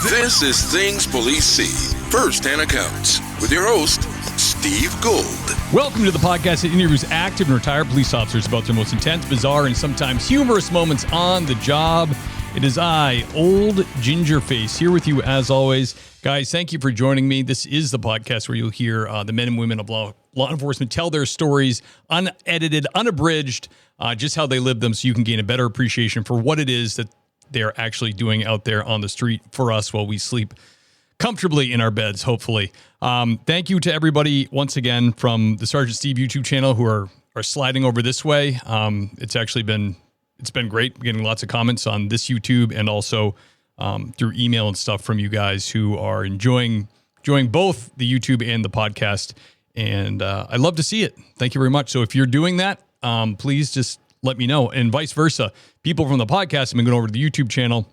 This is Things Police See, First-Hand Accounts, with your host, Steve Gould. Welcome to the podcast that interviews active and retired police officers about their most intense, bizarre, and sometimes humorous moments on the job. It is I, Old Gingerface, here with you as always. Guys, thank you for joining me. This is the podcast where you'll hear the men and women of law enforcement tell their stories, unedited, unabridged, just how they live them, so you can gain a better appreciation for what it is that they're actually doing out there on the street for us while we sleep comfortably in our beds, hopefully. Thank you to everybody once again from the Sergeant Steve YouTube channel who are sliding over this way. It's been great getting lots of comments on this YouTube and also through email and stuff from you guys who are enjoying both the YouTube and the podcast. And I love to see it. Thank you very much. So if you're doing that, please just let me know, and vice versa. People from the podcast have been going over to the YouTube channel.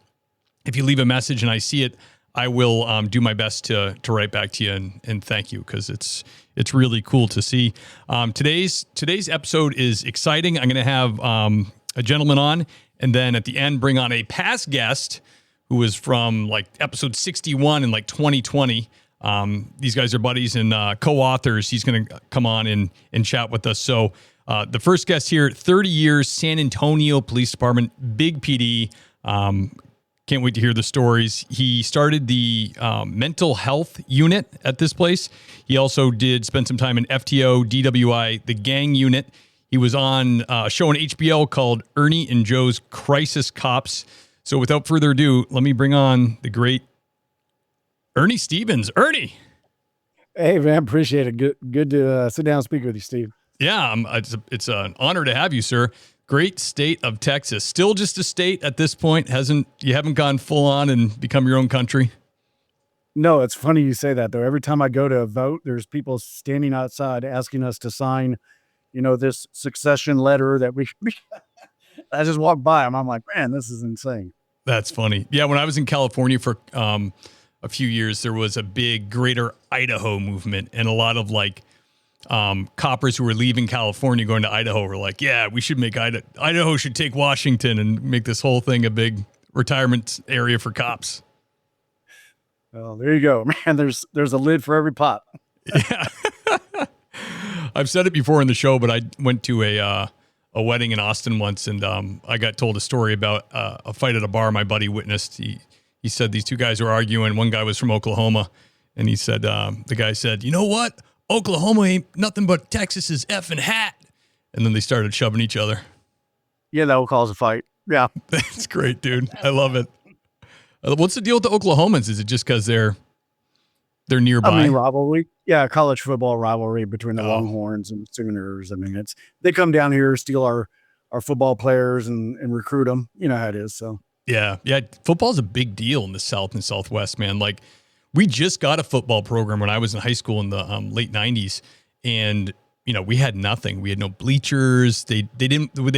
If you leave a message and I see it, I will do my best to write back to you and thank you, because it's really cool to see. Today's episode is exciting. I'm going to have a gentleman on, and then at the end bring on a past guest who was from like episode 61 in like 2020. These guys are buddies and co-authors. He's going to come on and chat with us. So the first guest here, 30 years, San Antonio Police Department, big PD. Can't wait to hear the stories. He started the mental health unit at this place. He also did spend some time in FTO, DWI, the gang unit. He was on a show on HBO called Ernie and Joe's Crisis Cops. So without further ado, let me bring on the great Ernie Stevens. Ernie. Hey, man, appreciate it. Good to sit down and speak with you, Steve. Yeah, it's an honor to have you, sir. Great state of Texas. Still just a state at this point. You haven't gone full on and become your own country? No, it's funny you say that, though. Every time I go to vote, there's people standing outside asking us to sign, this succession letter that we I just walk by them. I'm like, man, this is insane. That's funny. Yeah, when I was in California for a few years, there was a big Greater Idaho movement, and a lot of coppers who were leaving California going to Idaho were like, yeah, we should make Idaho should take Washington and make this whole thing a big retirement area for cops. Well, there you go, man. There's a lid for every pot. Yeah. I've said it before in the show, but I went to a wedding in Austin once, and I got told a story about a fight at a bar my buddy witnessed. He said these two guys were arguing. One guy was from Oklahoma, and he said, the guy said, you know what? Oklahoma ain't nothing but Texas's effing hat. And then they started shoving each other. Yeah, that will cause a fight. Yeah. That's great, dude. I love it. What's the deal with the Oklahomans? Is it just because they're nearby? Rivalry. Yeah, college football rivalry between the Longhorns and Sooners. They come down here, steal our football players and recruit them. You know how it is. So yeah. Football's a big deal in the South and Southwest, man. Like, we just got a football program when I was in high school in the late 90s, and we had nothing. We had no bleachers. They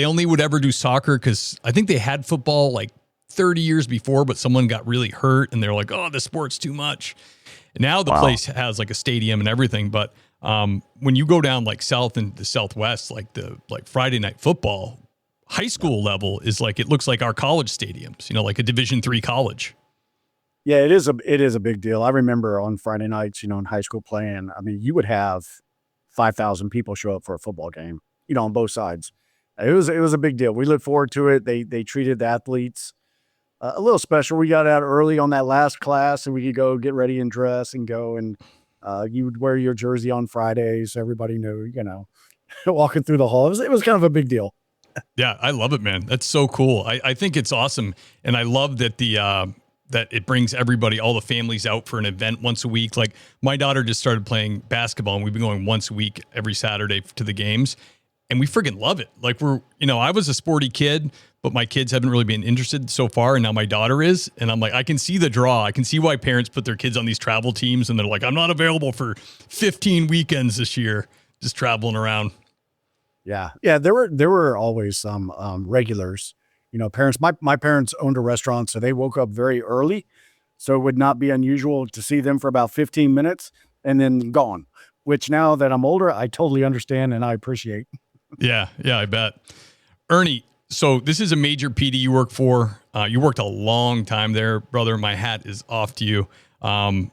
only would ever do soccer because I think they had football like 30 years before, but someone got really hurt, and they're like, "Oh, the sport's too much." And now the place has like a stadium and everything, but when you go down like south and the Southwest, like Friday night football, high school level is like, it looks like our college stadiums, like a Division III college. Yeah, it is a big deal. I remember on Friday nights, in high school playing, you would have 5,000 people show up for a football game, on both sides. It was a big deal. We looked forward to it. They treated the athletes a little special. We got out early on that last class, and we could go get ready and dress and go. And you would wear your jersey on Fridays. So everybody knew, walking through the hall. It was kind of a big deal. Yeah, I love it, man. That's so cool. I think it's awesome. And I love that that it brings everybody, all the families out for an event once a week. Like, my daughter just started playing basketball, and we've been going once a week every Saturday to the games, and we friggin' love it. Like, I was a sporty kid, but my kids haven't really been interested so far, and now my daughter is, and I'm like, I can see the draw. I can see why parents put their kids on these travel teams, and they're like, I'm not available for 15 weekends this year, just traveling around. Yeah. There were always some regulars. Parents, my parents owned a restaurant, so they woke up very early. So it would not be unusual to see them for about 15 minutes and then gone, which now that I'm older, I totally understand and I appreciate. Yeah, I bet. Ernie, So this is a major PD you work for. You worked a long time there, brother. My hat is off to you. And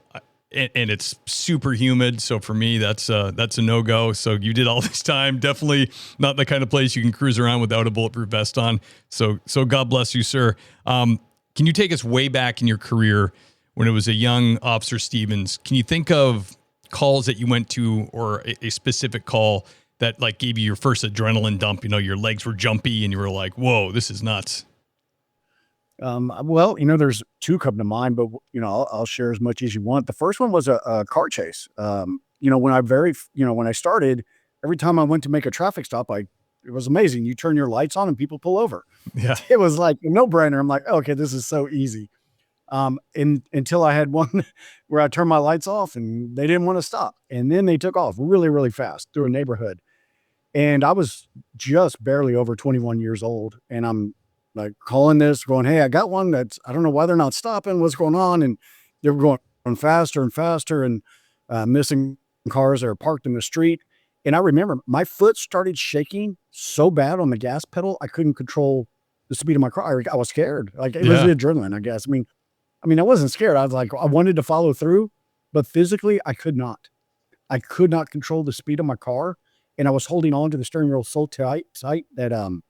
it's super humid. So for me, that's a no-go. So you did all this time. Definitely not the kind of place you can cruise around without a bulletproof vest on. So God bless you, sir. Can you take us way back in your career when it was a young Officer Stevens? Can you think of calls that you went to, or a specific call that like gave you your first adrenaline dump? You know, your legs were jumpy and you were like, whoa, this is nuts. Well, there's two come to mind, but I'll share as much as you want. The first one was a car chase. When I started, every time I went to make a traffic stop, it was amazing. You turn your lights on and people pull over. Yeah. It was like a no brainer. I'm like, okay, this is so easy. Until I had one where I turned my lights off and they didn't want to stop. And then they took off really, really fast through a neighborhood. And I was just barely over 21 years old. And I'm like calling this, going, hey, I got one I don't know why they're not stopping. What's going on? And they were going faster and faster and missing cars that are parked in the street. And I remember my foot started shaking so bad on the gas pedal, I couldn't control the speed of my car. I was scared. Like it was the adrenaline, I guess. I mean, I wasn't scared. I was like, I wanted to follow through, but physically I could not. I could not control the speed of my car. And I was holding on to the steering wheel so tight that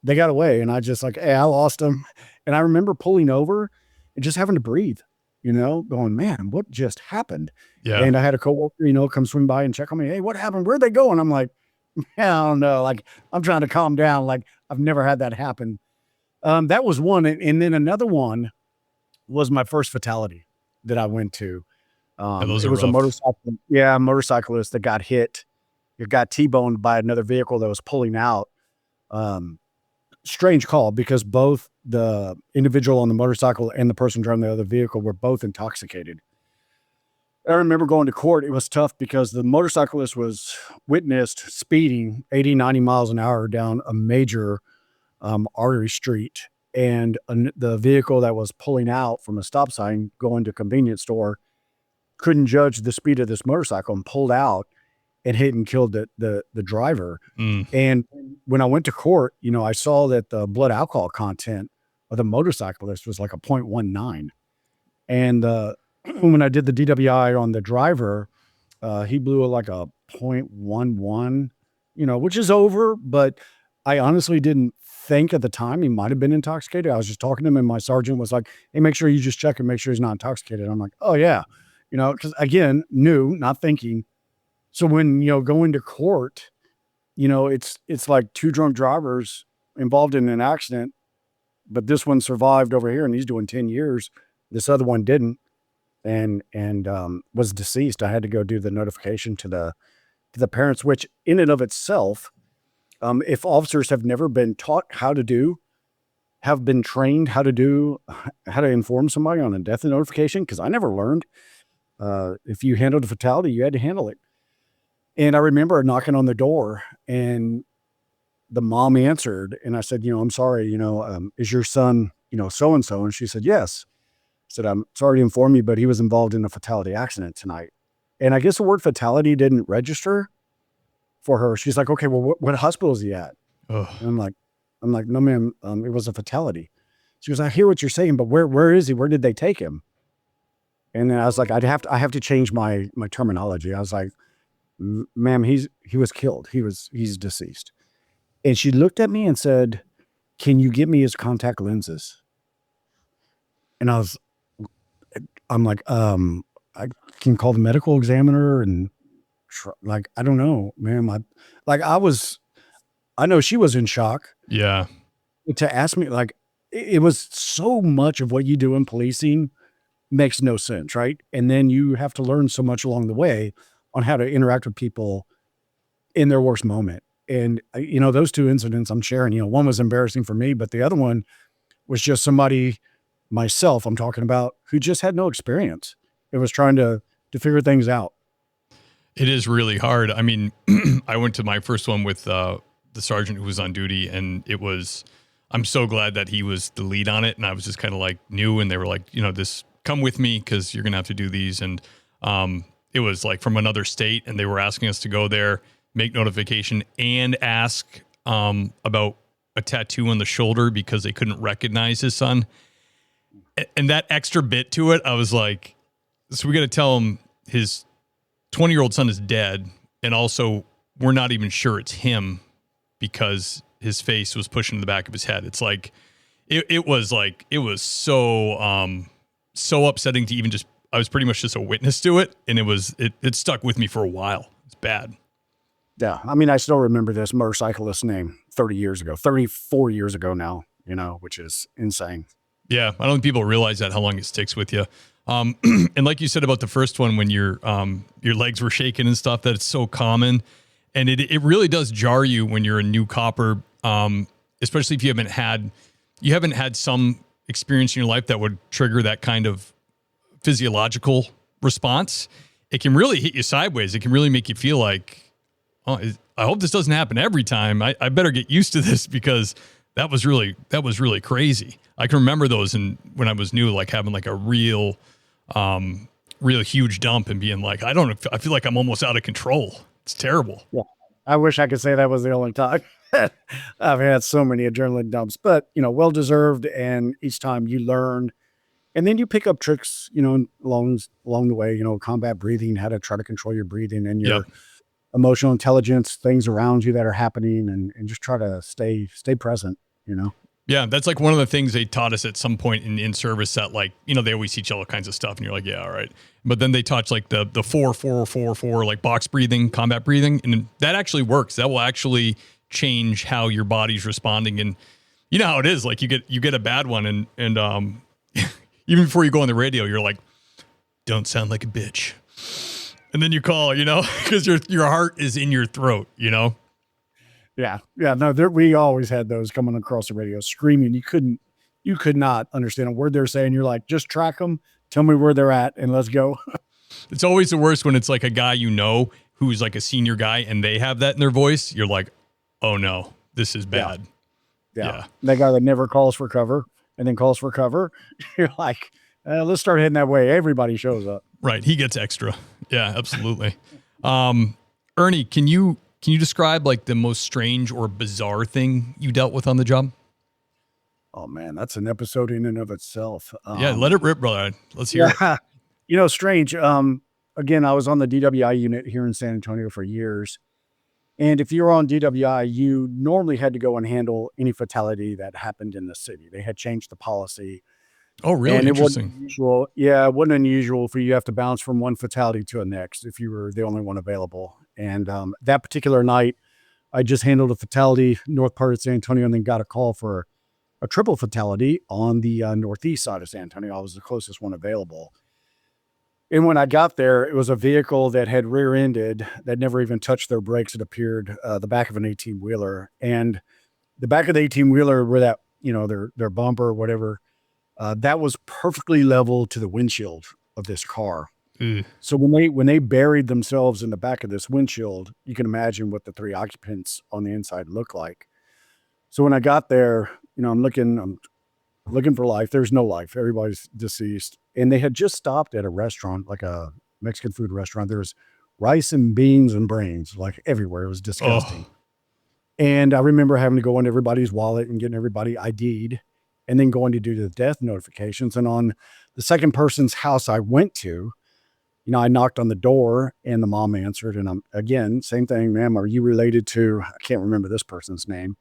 they got away. And I just like, hey, I lost them. And I remember pulling over and just having to breathe, going, man, what just happened? Yeah. And I had a coworker, come swing by and check on me. Hey, what happened? Where'd they go? And I'm like, I don't know. Like, I'm trying to calm down. Like, I've never had that happen. That was one. And then another one was my first fatality that I went to. It was rough. A motorcyclist that got hit. It got T-boned by another vehicle that was pulling out. Strange call because both the individual on the motorcycle and the person driving the other vehicle were both intoxicated. I remember going to court. It was tough because the motorcyclist was witnessed speeding 80, 90 miles an hour down a major artery street. And the vehicle that was pulling out from a stop sign going to a convenience store couldn't judge the speed of this motorcycle and pulled out and hit and killed the driver. And when I went to court, I saw that the blood alcohol content of the motorcyclist was like a 0.19. And when I did the DWI on the driver, he blew like a 0.11, which is over, but I honestly didn't think at the time he might have been intoxicated. I was just talking to him and my sergeant was like, hey, make sure you just check and make sure he's not intoxicated. I'm like, oh yeah. Cause again, new, not thinking. So when, going to court, it's like two drunk drivers involved in an accident, but this one survived over here and he's doing 10 years. This other one didn't and was deceased. I had to go do the notification to the parents, which in and of itself, if officers have never been taught have been trained how to inform somebody on a death notification, because I never learned. If you handled a fatality, you had to handle it. And I remember knocking on the door and the mom answered and I said, I'm sorry, is your son, so-and-so? And she said, yes. I said, I'm sorry to inform you, but he was involved in a fatality accident tonight. And I guess the word fatality didn't register for her. She's like, okay, well, what hospital is he at? And I'm like, no, ma'am, it was a fatality. She goes, I hear what you're saying, but where is he? Where did they take him? And then I was like, I have to change my terminology. I was like, ma'am, he was killed. He's deceased. And she looked at me and said, can you give me his contact lenses? And I'm like, I can call the medical examiner and I don't know, ma'am. I know she was in shock. Yeah. To ask me, it was so much of what you do in policing makes no sense, right? And then you have to learn so much along the way on how to interact with people in their worst moment. And, those two incidents I'm sharing, one was embarrassing for me, but the other one was just somebody, myself, I'm talking about, who just had no experience. It was trying to figure things out. It is really hard. I mean, I went to my first one with the sergeant who was on duty, and I'm so glad that he was the lead on it. And I was just kind of like new, and they were like, come with me because you're going to have to do these. And it was like from another state, and they were asking us to go there, make notification, and ask about a tattoo on the shoulder because they couldn't recognize his son. And that extra bit to it, I was like, so we got to tell him his 20-year-old son is dead. And also, we're not even sure it's him because his face was pushed in the back of his head. It's like, it was so upsetting to even I was pretty much just a witness to it. And it stuck with me for a while. It's bad. Yeah. I mean, I still remember this motorcyclist's name 34 years ago now, which is insane. Yeah. I don't think people realize that, how long it sticks with you. And like you said about the first one, when your legs were shaking and stuff, that it's so common. And it really does jar you when you're a new copper, especially if you haven't had some experience in your life that would trigger that kind of physiological response. It can really hit you sideways. It can really make you feel like, oh, I hope this doesn't happen every time. I better get used to this because that was really crazy. I can remember those when I was new, like having like a real huge dump and being like, I feel like I'm almost out of control. It's terrible. Yeah. I wish I could say that was the only time. I've had so many adrenaline dumps, but well-deserved. And each time you learn, and then you pick up tricks, along the way, combat breathing, how to try to control your breathing and your emotional intelligence, things around you that are happening, and just try to stay present, Yeah, that's like one of the things they taught us at some point in service that, like, they always teach all kinds of stuff and you're like, yeah, all right. But then they taught like the 4-4-4-4, like box breathing, combat breathing. And that actually works. That will actually change how your body's responding. And you know how it is, like you get a bad one and even before you go on the radio, you're like, don't sound like a bitch. And then you call, because your heart is in your throat, Yeah. No, we always had those coming across the radio screaming. You could not understand a word they're saying. You're like, just track them. Tell me where they're at and let's go. It's always the worst when it's like a guy, who's like a senior guy and they have that in their voice. You're like, oh no, this is bad. Yeah. That guy that never calls for cover and then calls for cover. You're like, let's start heading that way. Everybody shows up. Right. He gets extra. Yeah, absolutely. Ernie, can you describe like the most strange or bizarre thing you dealt with on the job? Oh man, that's an episode in and of itself. Yeah, let it rip, brother. Let's hear it. Strange. Again, I was on the DWI unit here in San Antonio for years. And if you were on DWI, you normally had to go and handle any fatality that happened in the city. They had changed the policy. Oh, really? And Interesting. It wasn't unusual. Yeah, it wasn't unusual for you to have to bounce from one fatality to the next if you were the only one available. And that particular night, I just handled a fatality north part of San Antonio and then got a call for a triple fatality on the northeast side of San Antonio. I was the closest one available. And when I got there, it was a vehicle that had rear-ended, that never even touched their brakes. It appeared the back of an 18-wheeler. And the back of the 18-wheeler where that, their bumper or whatever, that was perfectly level to the windshield of this car. So when they buried themselves in the back of this windshield, you can imagine what the three occupants on the inside looked like. So when I got there, I'm looking for life. There's no life. Everybody's deceased. And they had just stopped at a restaurant, like a Mexican food restaurant. There was rice and beans and brains like everywhere. It was disgusting. Oh. And I remember having to go into everybody's wallet and getting everybody ID'd and then going to do the death notifications. And on the second person's house I went to, I knocked on the door and the mom answered. And I'm, again, same thing, ma'am, are you related to, I can't remember this person's name.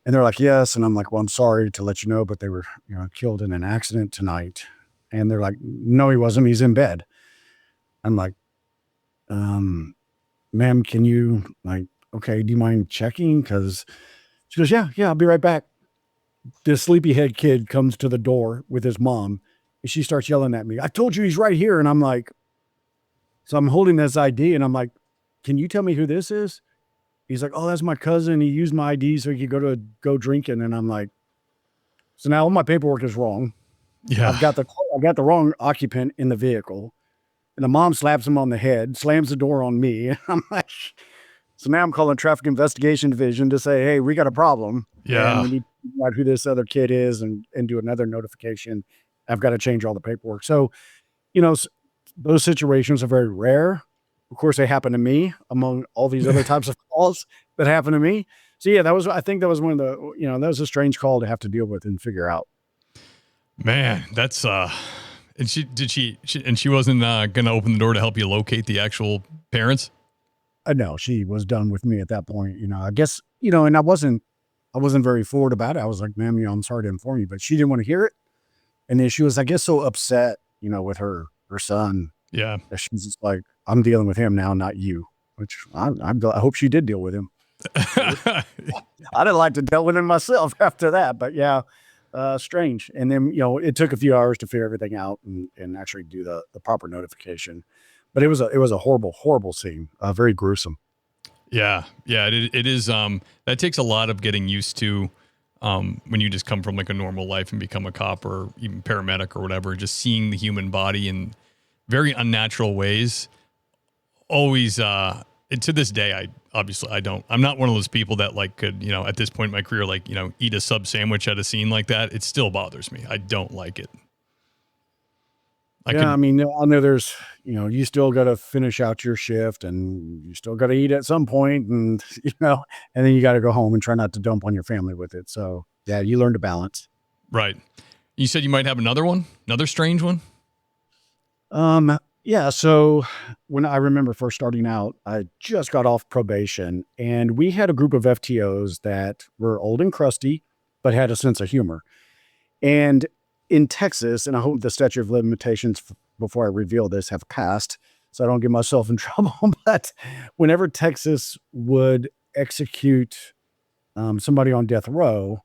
And they're like, yes. And I'm like, well, I'm sorry to let you know, but they were, killed in an accident tonight. And they're like, no, he wasn't. He's in bed. I'm like, ma'am, can you, okay, do you mind checking? Because she goes, yeah, I'll be right back. This sleepyhead kid comes to the door with his mom and she starts yelling at me. I told you he's right here. And I'm like, so I'm holding this ID and I'm like, can you tell me who this is? He's like, oh, that's my cousin. He used my ID so he could go drinking. And I'm like, so now all my paperwork is wrong. Yeah. I got the wrong occupant in the vehicle. And the mom slaps him on the head, slams the door on me. I'm like, so now I'm calling Traffic Investigation Division to say, hey, we got a problem. Yeah. And we need to figure out who this other kid is and do another notification. I've got to change all the paperwork. So, those situations are very rare. Of course, they happen to me among all these other types of calls that happen to me. So yeah, I think that was one of the, that was a strange call to have to deal with and figure out. Man, that's and she wasn't gonna open the door to help you locate the actual parents? No, she was done with me at that point. I guess, and I wasn't very forward about it. I was like, ma'am, I'm sorry to inform you, but she didn't want to hear it. And then she was, I guess, so upset, with her son. Yeah. That she's just like, I'm dealing with him now, not you, which I hope she did deal with him. I didn't like to deal with him myself after that, but yeah, strange. And then, it took a few hours to figure everything out and actually do the proper notification. But it was a horrible, horrible scene. Very gruesome. Yeah. It is. That takes a lot of getting used to. When you just come from like a normal life and become a cop or even paramedic or whatever, just seeing the human body in very unnatural ways. Always, and to this day, I'm not one of those people that like could, at this point in my career, like, eat a sub sandwich at a scene like that. It still bothers me. I don't like it. I know there's, you still got to finish out your shift and you still got to eat at some point and, and then you got to go home and try not to dump on your family with it. So yeah, you learn to balance. Right. You said you might have another strange one. Yeah. So when I remember first starting out, I just got off probation and we had a group of FTOs that were old and crusty, but had a sense of humor. And in Texas, and I hope the statute of limitations before I reveal this have passed, so I don't get myself in trouble. But whenever Texas would execute somebody on death row,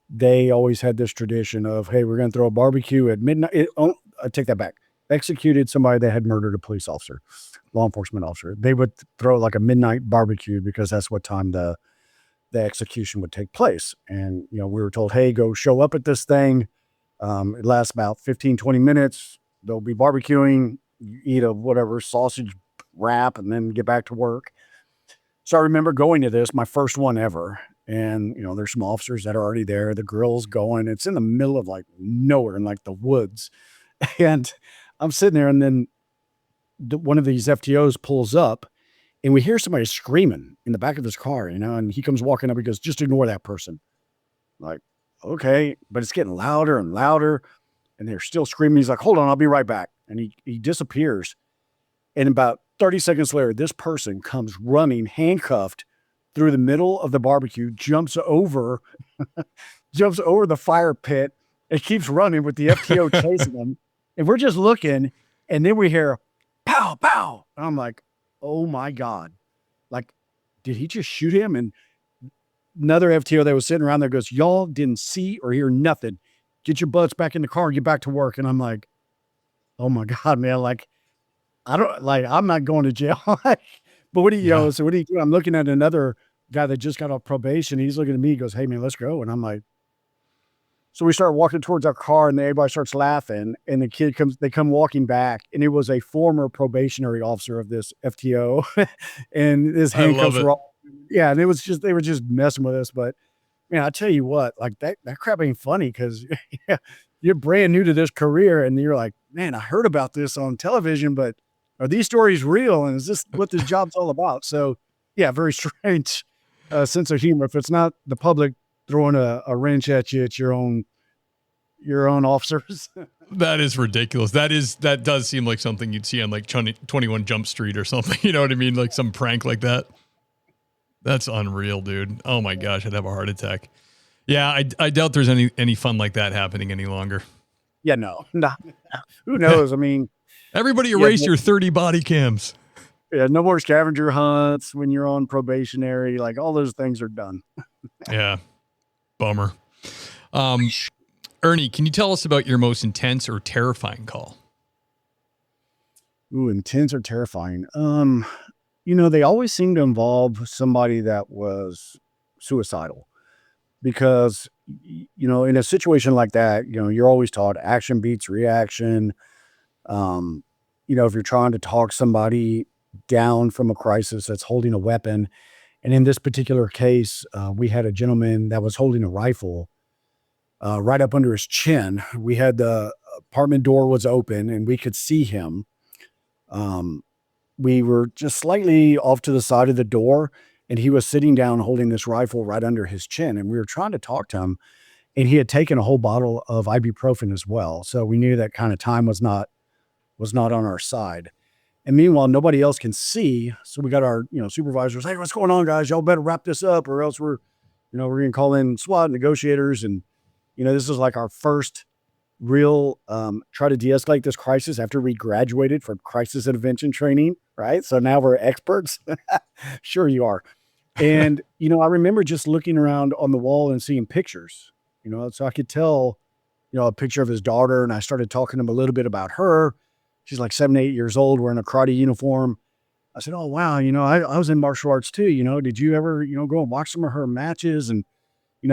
they always had this tradition of, hey, we're going to throw a barbecue at midnight. I take that back. Executed somebody that had murdered a police officer, law enforcement officer. They would throw like a midnight barbecue because that's what time the execution would take place. And, we were told, hey, go show up at this thing. It lasts about 15, 20 minutes. They'll be barbecuing, you eat a whatever sausage wrap and then get back to work. So I remember going to this, my first one ever. And, there's some officers that are already there. The grill's going. It's in the middle of like nowhere in like the woods. And I'm sitting there and then one of these FTOs pulls up and we hear somebody screaming in the back of his car, and he comes walking up. He goes, just ignore that person. Like, okay, but it's getting louder and louder and they're still screaming. He's like, hold on, I'll be right back. And he disappears. And about 30 seconds later, this person comes running handcuffed through the middle of the barbecue, jumps over the fire pit and keeps running with the FTO chasing him. And we're just looking and then we hear pow, pow. And I'm like, oh my God. Like, did he just shoot him? And another FTO that was sitting around there goes, y'all didn't see or hear nothing. Get your butts back in the car and get back to work. And I'm like, oh my God, man. Like, I'm not going to jail. But what do you, so what do you do? I'm looking at another guy that just got off probation. He's looking at me, he goes, hey man, let's go. And I'm like, so we start walking towards our car and everybody starts laughing and they come walking back and it was a former probationary officer of this FTO and his handcuffs were all, yeah. And they were just messing with us. But man, I tell you what, like that crap ain't funny because you're brand new to this career and you're like, man, I heard about this on television, but are these stories real? And is this what this job's all about? So yeah, very strange sense of humor. If it's not the public throwing a wrench at you, it's your own officers. That is ridiculous. That does seem like something you'd see on like 21 Jump Street or something. You know what I mean? Like some prank like that. That's unreal, dude. Oh my gosh, I'd have a heart attack. Yeah, I doubt there's any fun like that happening any longer. Yeah, no. Who knows? I mean, everybody erase your 30 body cams. Yeah, no more scavenger hunts when you're on probationary. Like all those things are done. Yeah, bummer. Ernie, can you tell us about your most intense or terrifying call? Ooh, intense or terrifying. They always seem to involve somebody that was suicidal because, in a situation like that, you're always taught action beats reaction. If you're trying to talk somebody down from a crisis that's holding a weapon. And in this particular case, we had a gentleman that was holding a rifle right up under his chin. We had the apartment door was open and we could see him. We were just slightly off to the side of the door and he was sitting down holding this rifle right under his chin, and we were trying to talk to him, and he had taken a whole bottle of ibuprofen as well. So we knew that kind of time was not on our side. And meanwhile, nobody else can see. So we got our, supervisors, hey, what's going on, guys? Y'all better wrap this up or else we're going to call in SWAT negotiators. And, this is like our first real try to de-escalate this crisis after we graduated from crisis intervention training, right? So now we're experts. Sure you are. And, I remember just looking around on the wall and seeing pictures, so I could tell, a picture of his daughter, and I started talking to him a little bit about her. She's like 7, 8 years old, wearing a karate uniform. I said, oh, wow, I was in martial arts too. Did you ever, go and watch some of her matches? And,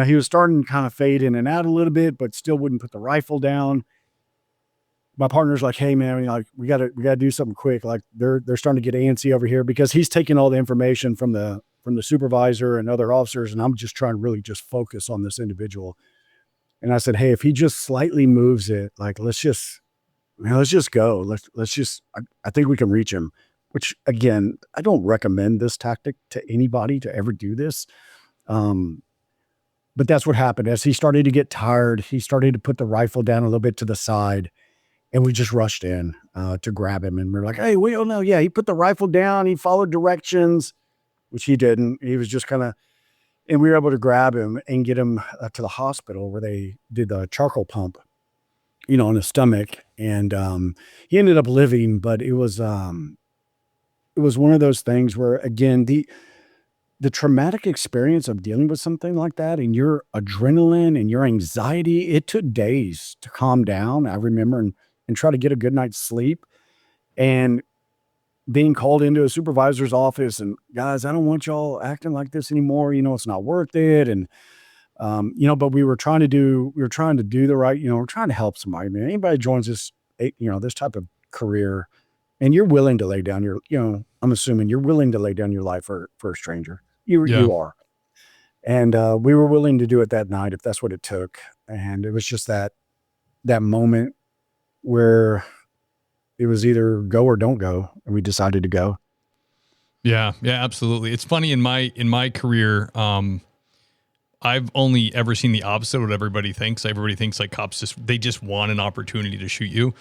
he was starting to kind of fade in and out a little bit, but still wouldn't put the rifle down. My partner's like, hey man, we gotta do something quick. Like they're starting to get antsy over here because he's taking all the information from the supervisor and other officers. And I'm just trying to really just focus on this individual. And I said, hey, if he just slightly moves it, like, let's just go. I think we can reach him, which again, I don't recommend this tactic to anybody to ever do this. But that's what happened. As he started to get tired, he started to put the rifle down a little bit to the side, and we just rushed in to grab him. And we're like, hey, we don't know. Yeah, he put the rifle down. He followed directions, which he didn't. He was just and we were able to grab him and get him to the hospital where they did the charcoal pump, on his stomach. And he ended up living, but it was one of those things where, again, the traumatic experience of dealing with something like that and your adrenaline and your anxiety, it took days to calm down. I remember and try to get a good night's sleep, and being called into a supervisor's office and, guys, I don't want y'all acting like this anymore. It's not worth it. And, but we were trying to do the right, we're trying to help somebody, man. Anybody joins this, this type of career and you're willing to lay down I'm assuming you're willing to lay down your life for a stranger. You are. And we were willing to do it that night if that's what it took. And it was just that moment where it was either go or don't go. And we decided to go. Yeah, absolutely. It's funny in my career, I've only ever seen the opposite of what everybody thinks. Everybody thinks like cops they just want an opportunity to shoot you.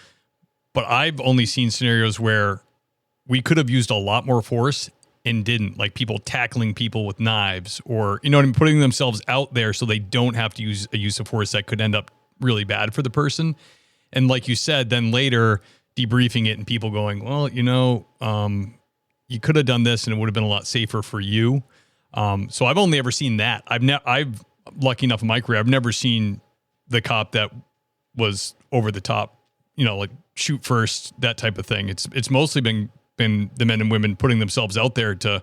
But I've only seen scenarios where we could have used a lot more force and didn't, like people tackling people with knives or, putting themselves out there so they don't have to use a use of force that could end up really bad for the person. And like you said, then later debriefing it and people going, well, you could have done this and it would have been a lot safer for you. So I've only ever seen that. I've lucky enough in my career, I've never seen the cop that was over the top, like shoot first, that type of thing. It's mostly been the men and women putting themselves out there to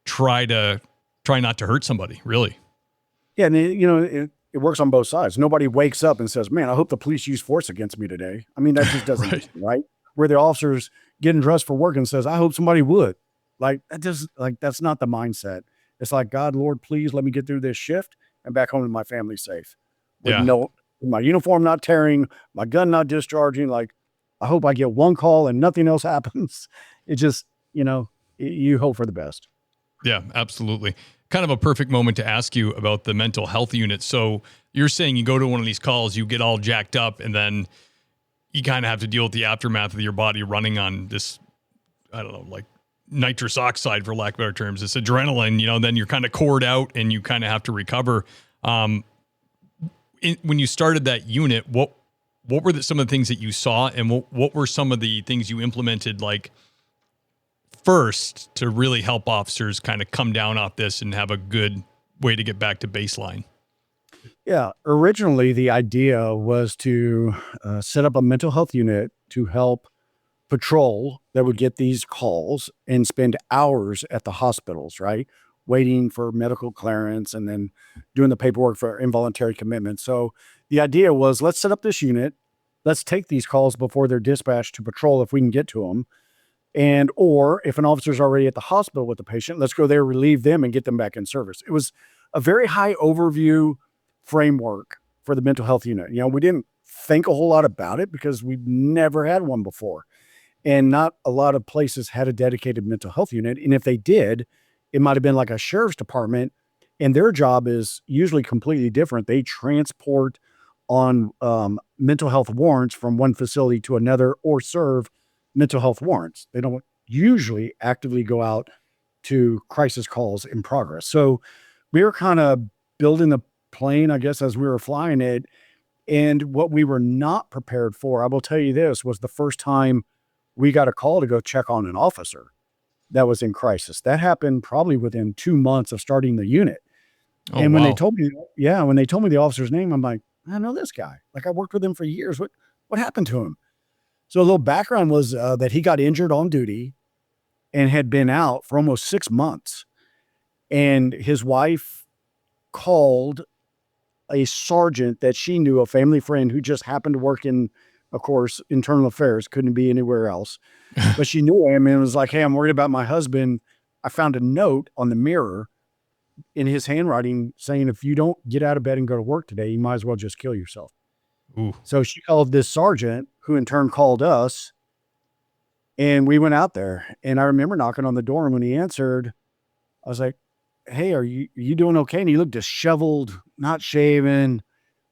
try not to hurt somebody, really. Yeah. And it works on both sides. Nobody wakes up and says, man, I hope the police use force against me today. I mean, that just doesn't happen, right? Where the officer's getting dressed for work and says, I hope somebody would. Like that's not the mindset. It's like, God, Lord, please let me get through this shift and back home to my family safe. With my uniform not tearing, my gun not discharging. Like, I hope I get one call and nothing else happens. It just, you hope for the best. Yeah, absolutely. Kind of a perfect moment to ask you about the mental health unit. So you're saying you go to one of these calls, you get all jacked up, and then you kind of have to deal with the aftermath of your body running on this, I don't know, like nitrous oxide, for lack of better terms. It's adrenaline, then you're kind of cored out and you kind of have to recover. When you started that unit, what were some of the things that you saw, and what were some of the things you implemented, like first, to really help officers kind of come down off this and have a good way to get back to baseline? Yeah. Originally, the idea was to set up a mental health unit to help patrol that would get these calls and spend hours at the hospitals, right? Waiting for medical clearance and then doing the paperwork for involuntary commitment. So the idea was, let's set up this unit. Let's take these calls before they're dispatched to patrol if we can get to them. Or if an officer's already at the hospital with the patient, let's go there, relieve them, and get them back in service. It was a very high overview framework for the mental health unit. We didn't think a whole lot about it because we've never had one before. And not a lot of places had a dedicated mental health unit. And if they did, it might have been like a sheriff's department, and their job is usually completely different. They transport on mental health warrants from one facility to another or serve mental health warrants. They don't usually actively go out to crisis calls in progress. So we were kind of building the plane, I guess, as we were flying it. And what we were not prepared for, I will tell you this, was the first time we got a call to go check on an officer that was in crisis. That happened probably within 2 months of starting the unit. Oh, And when they wow. told me, when they told me the officer's name, I'm like, I know this guy. Like, I worked with him for years. What happened to him? So a little background was that he got injured on duty and had been out for almost 6 months. And his wife called a sergeant that she knew, a family friend who just happened to work in, of course, internal affairs, couldn't be anywhere else. But she knew him and was like, hey, I'm worried about my husband. I found a note on the mirror in his handwriting saying, if you don't get out of bed and go to work today, you might as well just kill yourself. Ooh. So she called this sergeant, who in turn called us, and we went out there. And I remember knocking on the door, and when he answered, I was like, hey, are you doing okay? And he looked disheveled, not shaven.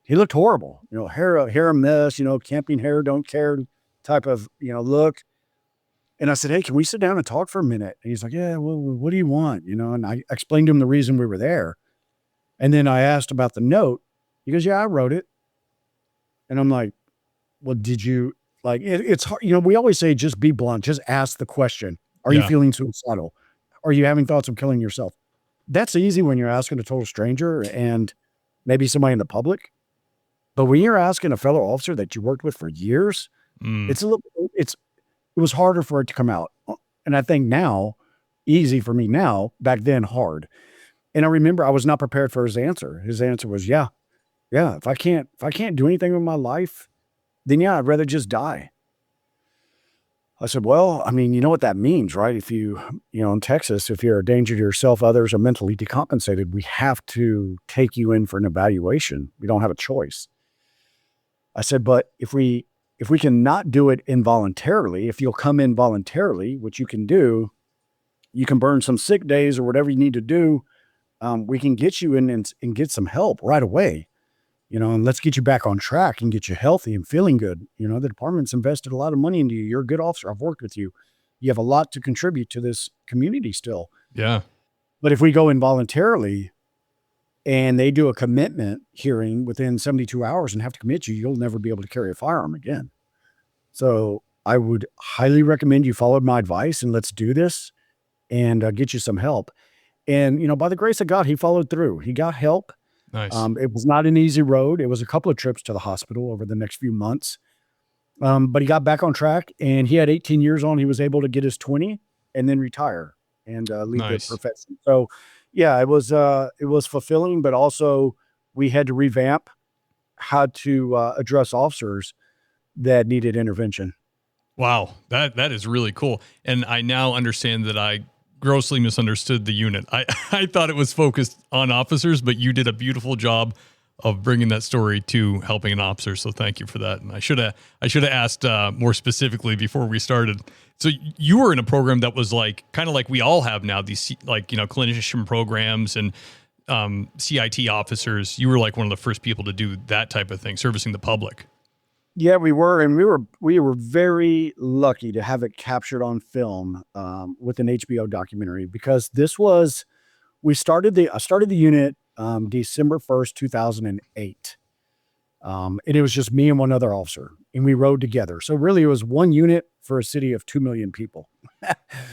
He looked horrible, hair a mess, camping hair, don't care type of, look. And I said, hey, can we sit down and talk for a minute? And he's like, yeah, well, what do you want? And I explained to him the reason we were there. And then I asked about the note. He goes, yeah, I wrote it. And I'm like, well, did you it's hard. We always say, just be blunt, just ask the question. Are you feeling suicidal? Are you having thoughts of killing yourself? That's easy when you're asking a total stranger and maybe somebody in the public. But when you're asking a fellow officer that you worked with for years, it was harder for it to come out. And I think now, easy for me now, back then hard. And I remember I was not prepared for his answer. His answer was, yeah, if I can't do anything with my life, then I'd rather just die. I said, well, I mean, you know what that means, right? If in Texas, if you're a danger to yourself, others, are mentally decompensated, we have to take you in for an evaluation. We don't have a choice. I said, but if we can not do it involuntarily, if you'll come in voluntarily, which you can do, you can burn some sick days or whatever you need to do. We can get you in and get some help right away, and let's get you back on track and get you healthy and feeling good. The department's invested a lot of money into you. You're a good officer. I've worked with you. You have a lot to contribute to this community still. Yeah. But if we go involuntarily and they do a commitment hearing within 72 hours and have to commit you, you'll never be able to carry a firearm again. So I would highly recommend you follow my advice and let's do this and get you some help. And, by the grace of God, he followed through. He got help. Nice. It was not an easy road. It was a couple of trips to the hospital over the next few months. But he got back on track and he had 18 years on. He was able to get his 20 and then retire and leave the profession. So yeah, it was fulfilling, but also we had to revamp how to address officers that needed intervention. Wow. That is really cool. And I now understand that I grossly misunderstood the unit. I thought it was focused on officers, but you did a beautiful job of bringing that story to helping an officer. So thank you for that. And I should have asked more specifically before we started. So you were in a program that was kind of like we all have now, these clinician programs and CIT officers. You were like one of the first people to do that type of thing, servicing the public. Yeah, we were, and we were very lucky to have it captured on film with an HBO documentary, because I started the unit December 1st, 2008. And it was just me and one other officer, and we rode together. So really it was one unit for a city of 2 million people.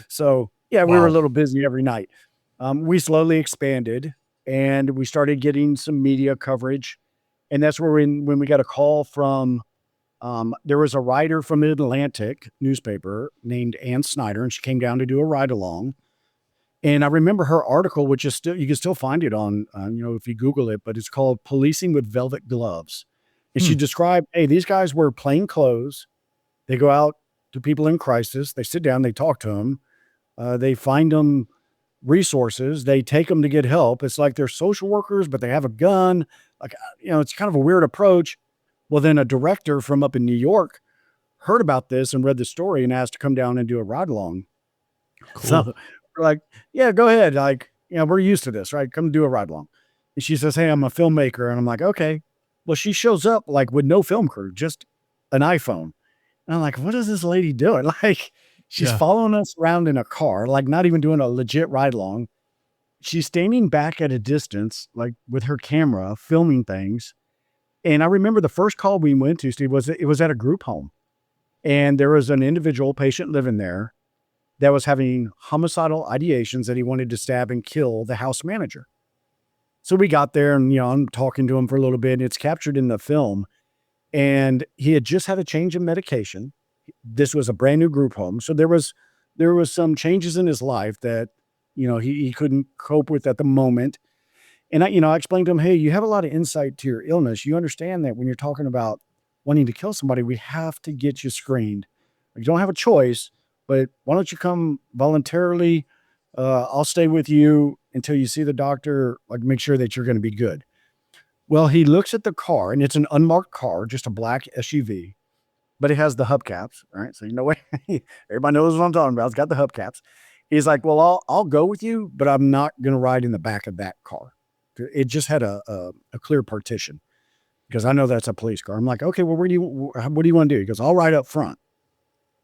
So yeah, we were a little busy every night. We slowly expanded and we started getting some media coverage. And that's where when we got a call from, there was a writer from the Atlantic newspaper named Ann Snyder, and she came down to do a ride along. And I remember her article, which is you can still find it on, if you Google it, but it's called Policing with Velvet Gloves. And she described, hey, these guys wear plain clothes. They go out to people in crisis. They sit down, they talk to them. They find them resources. They take them to get help. It's like they're social workers, but they have a gun. It's kind of a weird approach. Well, then a director from up in New York heard about this and read the story and asked to come down and do a ride along. Cool. So We're like, yeah, go ahead. Like, we're used to this, right? Come do a ride along. And she says, hey, I'm a filmmaker. And I'm like, okay. Well, she shows up like with no film crew, just an iPhone. And I'm like, what is this lady doing? Like, she's Yeah. following us around in a car, like not even doing a legit ride along. She's standing back at a distance, like with her camera, filming things. And I remember the first call we went to, Steve, it was at a group home. And there was an individual patient living there that was having homicidal ideations that he wanted to stab and kill the house manager. So we got there and, I'm talking to him for a little bit and it's captured in the film. And he had just had a change in medication. This was a brand new group home. So there was some changes in his life that, he couldn't cope with at the moment. And I explained to him, hey, you have a lot of insight to your illness. You understand that when you're talking about wanting to kill somebody, we have to get you screened. You don't have a choice, but why don't you come voluntarily? I'll stay with you until you see the doctor, like make sure that you're going to be good. Well, he looks at the car and it's an unmarked car, just a black SUV, but it has the hubcaps. All right. So, what? Everybody knows what I'm talking about. It's got the hubcaps. He's like, well, I'll go with you, but I'm not going to ride in the back of that car. It just had a clear partition because I know that's a police car. I'm like, okay, well, what do you want to do? He goes, I'll ride up front.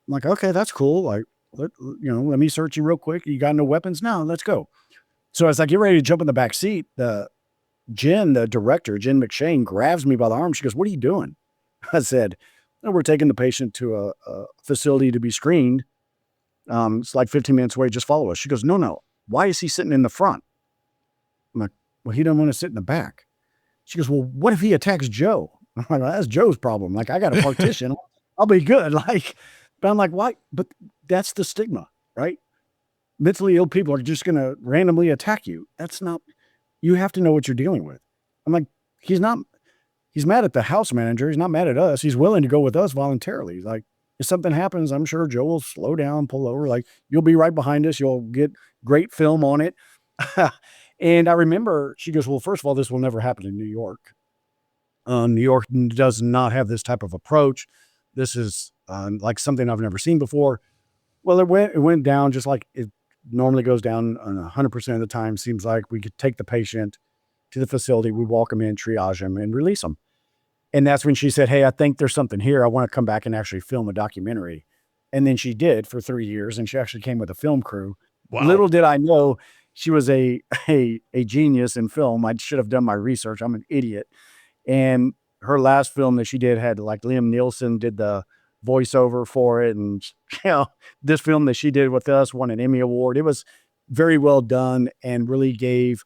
I'm like, okay, that's cool. Like, let me search you real quick. You got no weapons? No, let's go. So as I get ready to jump in the back seat, the director, Jen McShane, grabs me by the arm. She goes, what are you doing? I said, no, we're taking the patient to a facility to be screened. It's like 15 minutes away. Just follow us. She goes, no. Why is he sitting in the front? I'm like, well, he doesn't want to sit in the back. She goes, well, what if he attacks Joe? I'm like, well, that's Joe's problem. Like, I got a partition. I'll be good. Like, but I'm like, why? But that's the stigma, right? Mentally ill people are just going to randomly attack you. That's not, you have to know what you're dealing with. I'm like, he's mad at the house manager. He's not mad at us. He's willing to go with us voluntarily. Like, if something happens, I'm sure Joe will slow down, pull over. Like, you'll be right behind us. You'll get great film on it. And I remember she goes, well, first of all, this will never happen in New York. New York does not have this type of approach. This is like something I've never seen before. Well, it went down just like it normally goes down 100% of the time. Seems like we could take the patient to the facility. We walk them in, triage them, and release them. And that's when she said, hey, I think there's something here. I want to come back and actually film a documentary. And then she did for 3 years, and she actually came with a film crew. Wow. Little did I know she was a genius in film. I should have done my research. I'm an idiot. And her last film that she did had like Liam Neeson did the voiceover for it. And this film that she did with us won an Emmy Award. It was very well done and really gave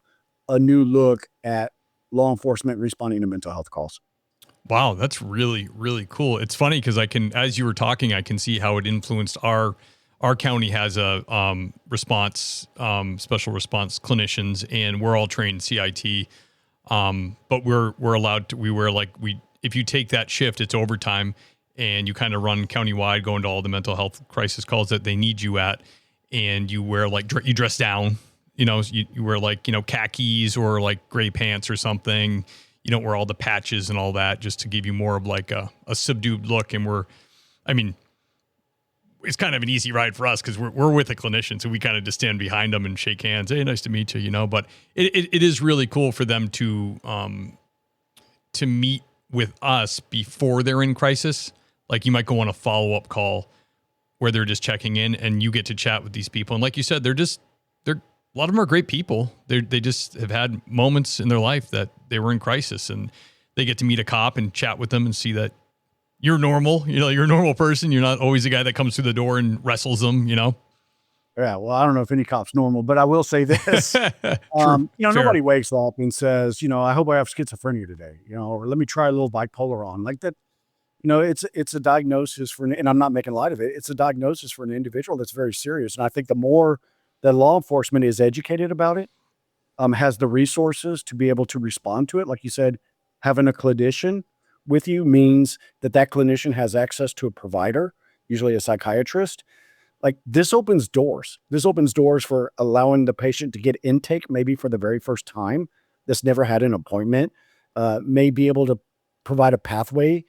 a new look at law enforcement responding to mental health calls. Wow, that's really, really cool. It's funny because as you were talking, I can see how it influenced our county has a special response clinicians, and we're all trained CIT. But we're allowed to, if you take that shift, it's overtime, and you kind of run countywide, going to all the mental health crisis calls that they need you at, and you wear you dress down, you wear khakis or like gray pants or something. You don't wear all the patches and all that, just to give you more of like a subdued look. And it's kind of an easy ride for us because we're with a clinician, so we kind of just stand behind them and shake hands. Hey, nice to meet you, But it is really cool for them to meet with us before they're in crisis. Like, you might go on a follow-up call where they're just checking in, and you get to chat with these people. And like you said, they're a lot of them are great people. They just have had moments in their life that they were in crisis, and they get to meet a cop and chat with them and see that you're normal. You're a normal person. You're not always the guy that comes through the door and wrestles them, Yeah. Well, I don't know if any cop's normal, but I will say this. Nobody wakes up and says, I hope I have schizophrenia today, or let me try a little bipolar on like that. It's a diagnosis and I'm not making light of it. It's a diagnosis for an individual that's very serious. And I think the more that law enforcement is educated about it, has the resources to be able to respond to it. Like you said, having a clinician with you means that clinician has access to a provider, usually a psychiatrist. Like, this opens doors. This opens doors for allowing the patient to get intake maybe for the very first time that's never had an appointment, may be able to provide a pathway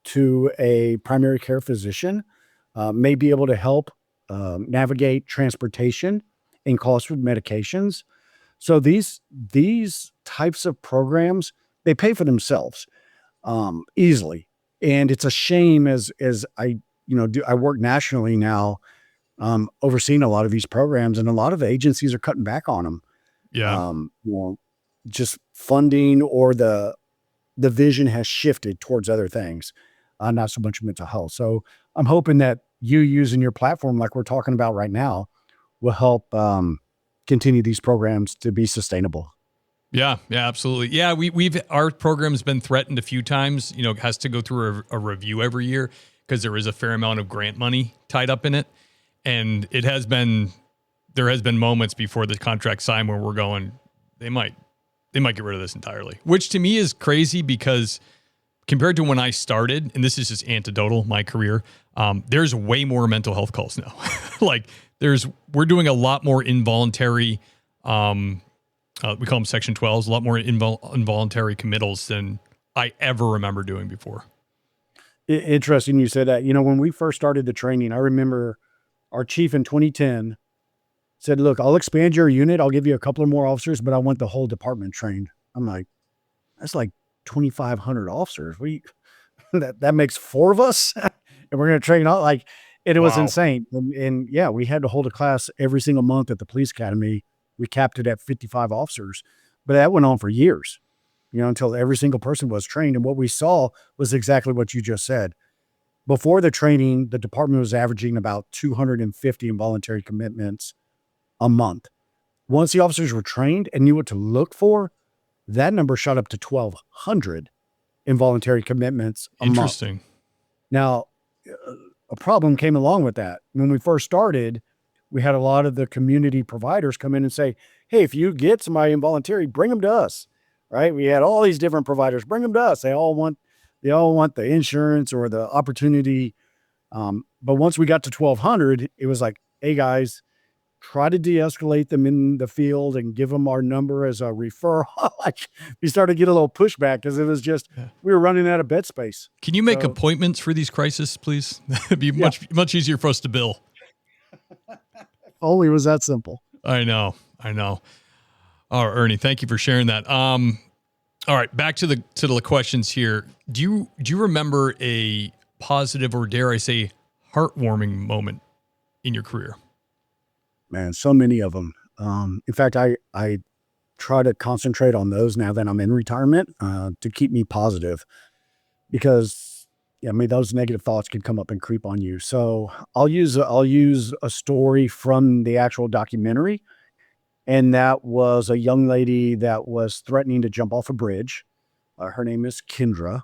to a primary care physician, may be able to help navigate transportation in cost with medications. So these types of programs, they pay for themselves easily. And it's a shame as I, I work nationally now, overseeing a lot of these programs, and a lot of agencies are cutting back on them. Yeah. Just funding, or the vision has shifted towards other things, not so much mental health. So I'm hoping that you using your platform, like we're talking about right now, will help continue these programs to be sustainable. Yeah, absolutely. Yeah, our program's been threatened a few times. It has to go through a review every year because there is a fair amount of grant money tied up in it. And there has been moments before the contract signed where we're going, they might get rid of this entirely, which to me is crazy because compared to when I started, and this is just anecdotal, my career, there's way more mental health calls now. We're doing a lot more involuntary, we call them Section 12s, a lot more involuntary committals than I ever remember doing before. Interesting you said that. When we first started the training, I remember our chief in 2010 said, look, I'll expand your unit. I'll give you a couple of more officers, but I want the whole department trained. I'm like, that's like 2,500 officers. That makes 4 of us and we're going to train all and it was insane. And yeah, we had to hold a class every single month at the police academy. We capped it at 55 officers, but that went on for years, until every single person was trained. And what we saw was exactly what you just said. Before the training, the department was averaging about 250 involuntary commitments a month. Once the officers were trained and knew what to look for, that number shot up to 1,200 involuntary commitments a month. Interesting. Now, a problem came along with that. When we first started, we had a lot of the community providers come in and say, hey, if you get somebody involuntary, bring them to us, right? We had all these different providers, bring them to us. They all want the insurance or the opportunity. But once we got to 1,200, it was like, hey guys, try to de-escalate them in the field and give them our number as a referral. We started to get a little pushback because it was just, we were running out of bed space. Can you make appointments for these crises, please? It'd be much easier for us to bill. Only was that simple. I know. Oh, Ernie, thank you for sharing that. All right, back to the questions here. Do you remember a positive, or dare I say, heartwarming moment in your career? Man, so many of them. In fact, I try to concentrate on those now that I'm in retirement to keep me positive, because those negative thoughts can come up and creep on you. So I'll use a story from the actual documentary. And that was a young lady that was threatening to jump off a bridge. Her name is Kendra.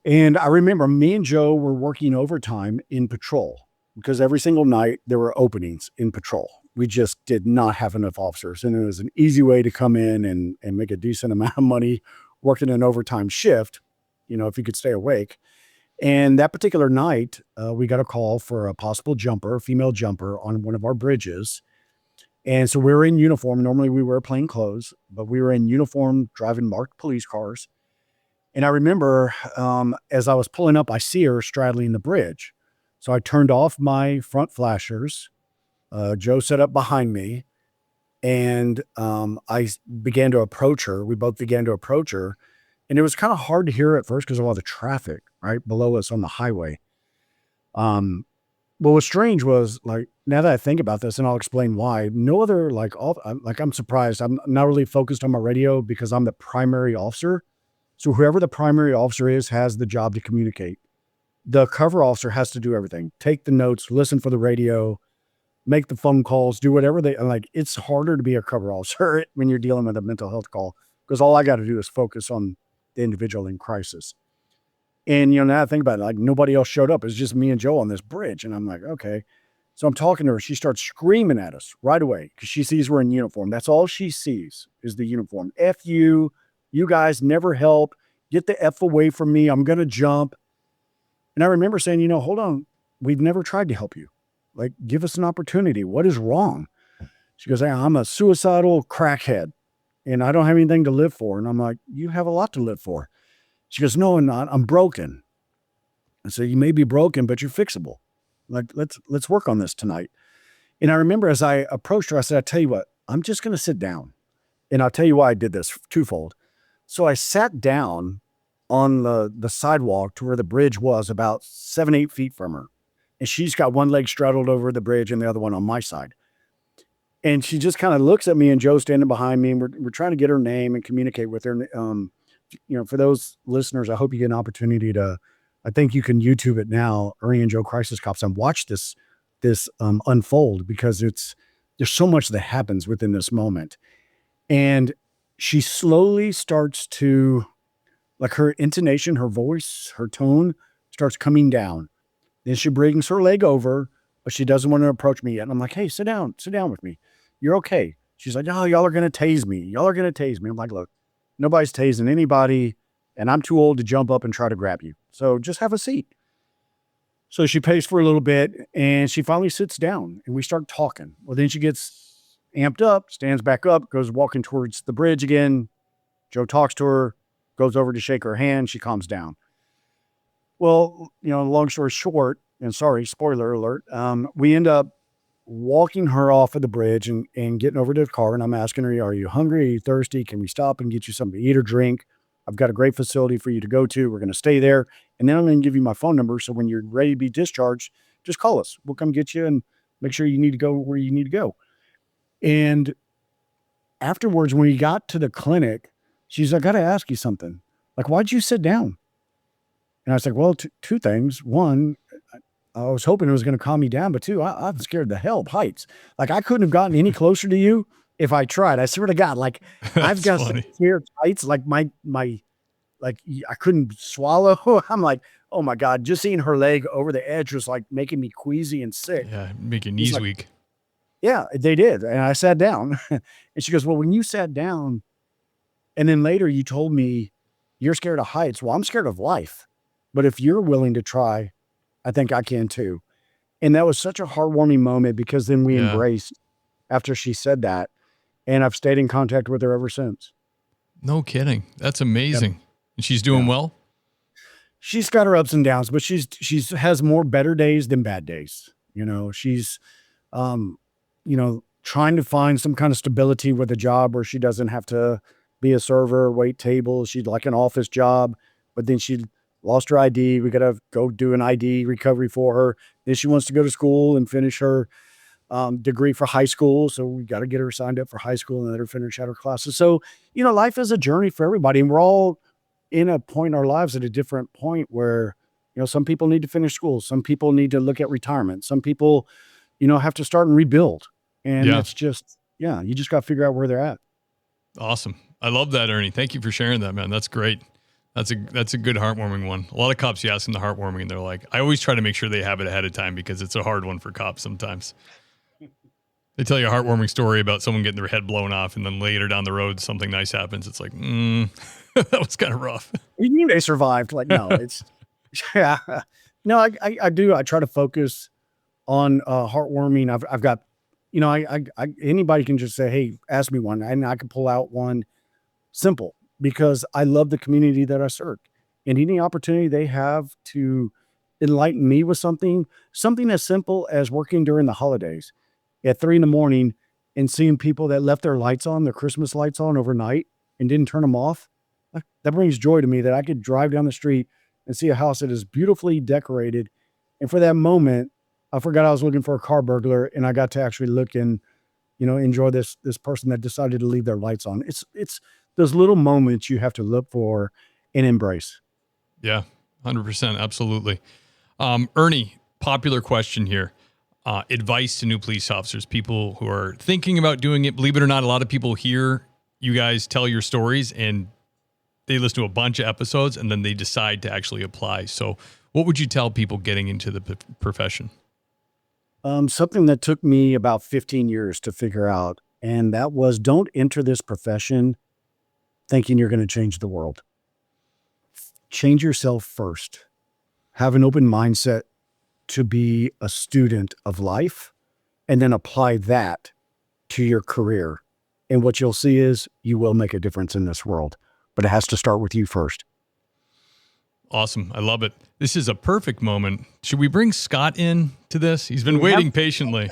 And I remember me and Joe were working overtime in patrol because every single night there were openings in patrol. We just did not have enough officers. And it was an easy way to come in and make a decent amount of money working an overtime shift, if you could stay awake. And that particular night, we got a call for a possible female jumper on one of our bridges. And so we were in uniform. Normally we wear plain clothes, but we were in uniform driving marked police cars. And I remember as I was pulling up, I see her straddling the bridge. So I turned off my front flashers. Joe set up behind me, and I began to approach her. We both began to approach her. And it was kind of hard to hear at first because of all the traffic right below us on the highway. What was strange was, now that I think about this, and I'll explain why, no other, I'm surprised. I'm not really focused on my radio because I'm the primary officer. So whoever the primary officer is has the job to communicate. The cover officer has to do everything. Take the notes, listen for the radio, make the phone calls, do whatever it's harder to be a cover officer when you're dealing with a mental health call, because all I got to do is focus on the individual in crisis. And, now I think about it, nobody else showed up. It's just me and Joe on this bridge. And I'm like, okay. So I'm talking to her. She starts screaming at us right away because she sees we're in uniform. That's all she sees is the uniform. F you guys never help. Get the F away from me. I'm going to jump. And I remember saying, hold on. We've never tried to help you. Give us an opportunity. What is wrong? She goes, hey, I'm a suicidal crackhead and I don't have anything to live for. And I'm like, you have a lot to live for. She goes, no, I'm not. I'm broken. I said, you may be broken, but you're fixable. Let's work on this tonight. And I remember as I approached her, I said, I tell you what, I'm just going to sit down. And I'll tell you why I did this twofold. So I sat down on the sidewalk to where the bridge was about 7-8 feet from her. And she's got one leg straddled over the bridge and the other one on my side. And she just kind of looks at me, and Joe's standing behind me, and we're trying to get her name and communicate with her. For those listeners, I hope you get an opportunity to, I think you can YouTube it now, Ernie and Joe Crisis Cops, and watch this unfold, because there's so much that happens within this moment. And she slowly starts to, like, her intonation, her voice, her tone starts coming down. Then she brings her leg over, but she doesn't want to approach me yet. And I'm like, hey, sit down with me. You're okay. She's like, oh, y'all are going to tase me. I'm like, look, nobody's tasing anybody, and I'm too old to jump up and try to grab you. So just have a seat. So she pays for a little bit, and she finally sits down, and we start talking. Well, then she gets amped up, stands back up, goes walking towards the bridge again. Joe talks to her, goes over to shake her hand. She calms down. Well, long story short, and sorry, spoiler alert, we end up walking her off of the bridge and getting over to the car. And I'm asking her, are you hungry? Are you thirsty? Can we stop and get you something to eat or drink? I've got a great facility for you to go to. We're going to stay there. And then I'm going to give you my phone number. So when you're ready to be discharged, just call us. We'll come get you and make sure you need to go where you need to go. And afterwards, when we got to the clinic, she's like, I got to ask you something. Like, why'd you sit down? And I was like, well, two things. One, I was hoping it was going to calm me down, but two, I'm scared the hell of heights. Like, I couldn't have gotten any closer to you if I tried. I swear to God, like, I've got some scared heights. Like my, like, I couldn't swallow. I'm like, oh my God, just seeing her leg over the edge was like making me queasy and sick. Yeah, make your knees weak. Yeah, they did. And I sat down, and she goes, well, when you sat down and then later you told me you're scared of heights. Well, I'm scared of life, but if you're willing to try, I think I can too. And that was such a heartwarming moment, because then we embraced after she said that. And I've stayed in contact with her ever since. No kidding. That's amazing. Yep. And she's doing well? She's got her ups and downs, but she's has more better days than bad days. She's, trying to find some kind of stability with a job where she doesn't have to be a server, wait tables. She'd like an office job, but then she lost her ID. We got to go do an ID recovery for her. Then she wants to go to school and finish her degree for high school. So we got to get her signed up for high school and let her finish out her classes. So, life is a journey for everybody. And we're all in a point in our lives at a different point where, some people need to finish school. Some people need to look at retirement. Some people, have to start and rebuild. And it's just, you just got to figure out where they're at. Awesome. I love that, Ernie. Thank you for sharing that, man. That's great. That's a good heartwarming one. A lot of cops, you ask them the heartwarming, and they're like, I always try to make sure they have it ahead of time, because it's a hard one for cops sometimes. They tell you a heartwarming story about someone getting their head blown off, and then later down the road, something nice happens. It's like, that was kind of rough. You mean they survived? Like, no, it's, no, I do. I try to focus on heartwarming. I've got, anybody can just say, hey, ask me one, and I can pull out one simple, because I love the community that I serve, and any opportunity they have to enlighten me with something as simple as working during the holidays at 3 a.m. and seeing people that left their lights on, their Christmas lights on overnight and didn't turn them off. That brings joy to me, that I could drive down the street and see a house that is beautifully decorated. And for that moment, I forgot I was looking for a car burglar, and I got to actually look and, enjoy this person that decided to leave their lights on. It's those little moments you have to look for and embrace. Yeah, 100%. Absolutely. Ernie, popular question here. Advice to new police officers, people who are thinking about doing it. Believe it or not, a lot of people hear you guys tell your stories and they listen to a bunch of episodes and then they decide to actually apply. So what would you tell people getting into the profession? Something that took me about 15 years to figure out, and that was, don't enter this profession thinking you're going to change the world. Change yourself first. Have an open mindset to be a student of life, and then apply that to your career. And what you'll see is you will make a difference in this world, but it has to start with you first. Awesome. I love it. This is a perfect moment. Should we bring Scott in to this? He's been waiting patiently.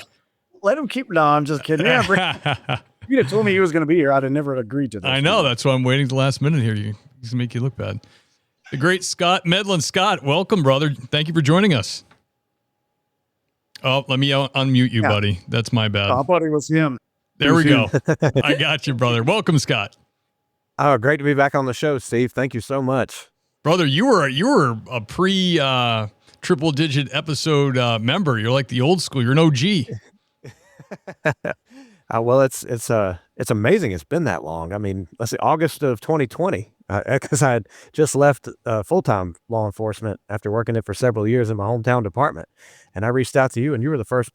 let him keep. No, I'm just kidding. Yeah, you'd have told me he was going to be here. I'd have never agreed to this. I know. That's why I'm waiting to the last minute here. He's make you look bad. The great Scott Medlin. Scott, welcome, brother. Thank you for joining us. Oh, let me unmute you, buddy. That's my bad. I thought it was him. There we go. I got you, brother. Welcome, Scott. Oh, great to be back on the show, Steve. Thank you so much. Brother, you were a pre triple digit episode member. You're like the old school. You're an OG. Well, it's amazing it's been that long. I mean, let's see, August of 2020, because I had just left full-time law enforcement after working it for several years in my hometown department. And I reached out to you, and you were the first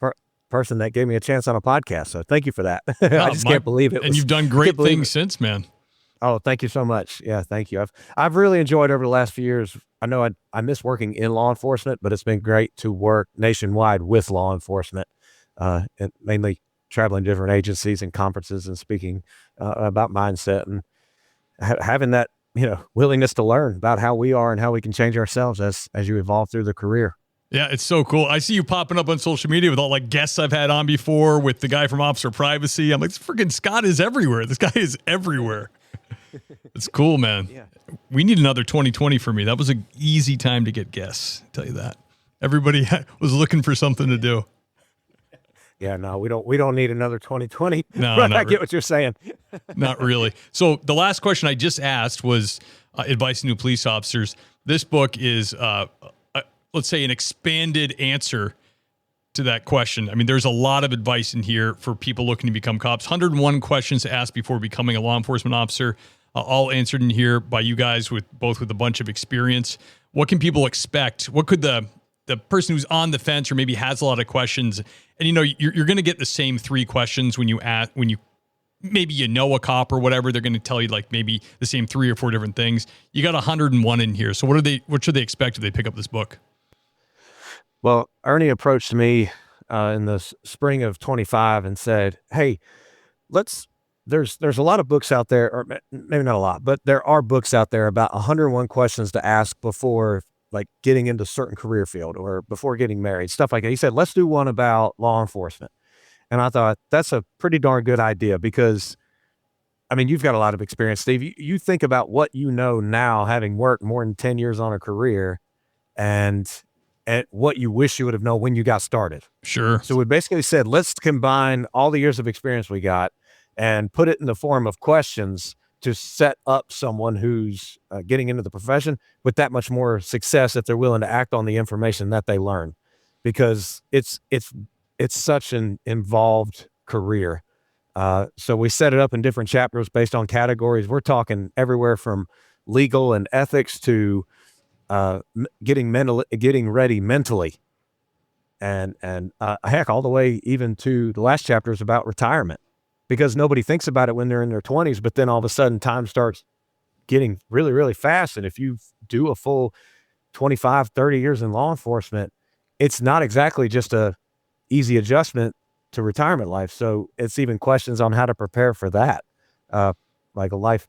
person that gave me a chance on a podcast. So thank you for that. I just can't believe it. And you've done great things since, man. Oh, thank you so much. Yeah, thank you. I've really enjoyed over the last few years. I know I miss working in law enforcement, but it's been great to work nationwide with law enforcement, and mainly traveling different agencies and conferences and speaking about mindset and having that, willingness to learn about how we are and how we can change ourselves as you evolve through the career. Yeah, it's so cool. I see you popping up on social media with all like guests I've had on before, with the guy from Officer Privacy. I'm like, this freaking Scott is everywhere. This guy is everywhere. It's cool, man. Yeah. We need another 2020 for me. That was an easy time to get guests. I'll tell you that. Everybody was looking for something to do. Yeah, no, we don't need another 2020. No, right, I get what you're saying. Not really. So the last question I just asked was advice to new police officers. This book is, let's say, an expanded answer to that question. I mean, there's a lot of advice in here for people looking to become cops. 101 questions to ask before becoming a law enforcement officer, all answered in here by you guys with a bunch of experience. What can people expect? What could the person who's on the fence or maybe has a lot of questions, and you're going to get the same three questions when you maybe a cop or whatever, they're going to tell you like maybe the same 3 or 4 different things. You got 101 in here. So what should they expect if they pick up this book? Well, Ernie approached me in the spring of 25 and said, "Hey, there's a lot of books out there, or maybe not a lot, but there are books out there about 101 questions to ask before like getting into a certain career field or before getting married, stuff like that." He said, "Let's do one about law enforcement." And I thought that's a pretty darn good idea because, I mean, you've got a lot of experience, Steve. You think about what you know now, having worked more than 10 years on a career, and what you wish you would have known when you got started. Sure. So we basically said, let's combine all the years of experience we got and put it in the form of questions to set up someone who's getting into the profession with that much more success if they're willing to act on the information that they learn, because it's such an involved career. So we set it up in different chapters based on categories. We're talking everywhere from legal and ethics to getting ready mentally, and heck, all the way even to the last chapter is about retirement, because nobody thinks about it when they're in their 20s, but then all of a sudden time starts getting really, really fast. And if you do a full 25, 30 years in law enforcement, it's not exactly just a easy adjustment to retirement life. So it's even questions on how to prepare for that, like a life